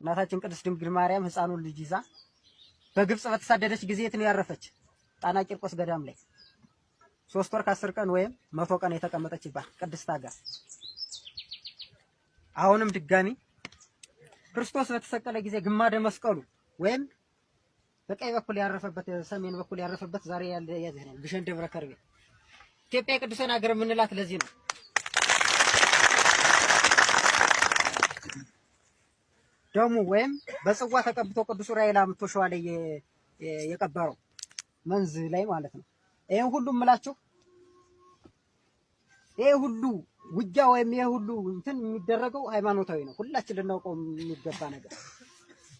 እናታችን ቅድስት ድንግል ማርያም ሕፃኑን ልጅ ይዛ በግብጽ በተሳደደች ጊዜ የት ነው ያረፈች? ጣና ቂርቆስ ገዳም ላይ 3 ወር ከ10 ቀን ወይም 100 ቀን የተቀመጠችባት ቅድስት ሀገር። አሁንም ድጋሚ ክርስቶስ በተሰቀለ ጊዜ ግማደ መስቀሉ ወይም በቀኝ በኩል ያረፈበት ሰሜን በኩል ያረፈበት ዛሬ ያለ ነው ግሸን ደብረ ከርቤ። ኢትዮጵያ የቅዱሳን ሀገር የምንላት ለዚህ ነው። ደሙ ወይም በጽዋ ተቀብቶ ቅዱስ ዑራኤል አምጥቶ ሸዋ ላይ የቀበረው መንዝ ላይ ማለት ነው። ይሄን ሁሉ እምላችሁ ይሄ ሁሉ ውጊያ ወይም ይሄ ሁሉ እንትን የሚደረገው ሃይማኖታዊ ነው። ሁላችን ልናውቀው የሚገባ ነገር።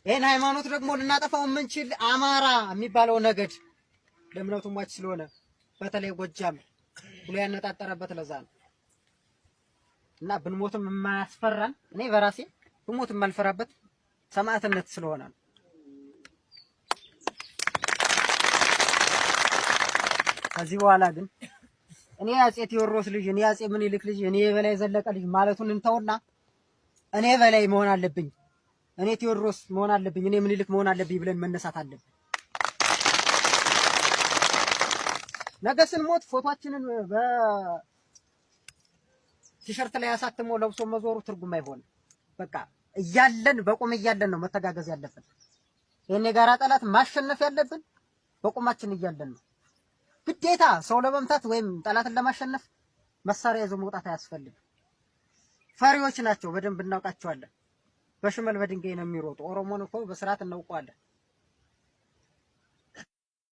ይሄን ሃይማኖት ደግሞ ልናጠፋው የምንችል አማራ የሚባለው ነገድ ለእምነቱ ሟች ስለሆነ በተለይ ጎጃም ብሎ ያነጣጠረበት ለዛ ነው እና ብንሞትም የማያስፈራን እኔ በራሴ ብሞት የማልፈራበት ሰማዕትነት ስለሆነ ነው። ከዚህ በኋላ ግን እኔ አፄ ቴዎድሮስ ልጅ፣ እኔ አፄ ምኒልክ ልጅ፣ እኔ በላይ ዘለቀ ልጅ ማለቱን እንተውና እኔ በላይ መሆን አለብኝ፣ እኔ ቴዎድሮስ መሆን አለብኝ፣ እኔ ምኒልክ መሆን አለብኝ ብለን መነሳት አለብን። ነገ ስንሞት ፎቶአችንን በቲሸርት ላይ አሳትሞ ለብሶ መዞሩ ትርጉም አይሆንም። በቃ እያለን በቁም እያለን ነው መተጋገዝ ያለብን። ይሄን የጋራ ጠላት ማሸነፍ ያለብን በቁማችን እያለን ነው። ግዴታ ሰው ለመምታት ወይም ጠላትን ለማሸነፍ መሳሪያ ይዞ መውጣት አያስፈልግም። ፈሪዎች ናቸው፣ በደንብ እናውቃቸዋለን። በሽመል በድንጋይ ነው የሚሮጡ። ኦሮሞን እኮ በስርዓት እናውቀዋለን።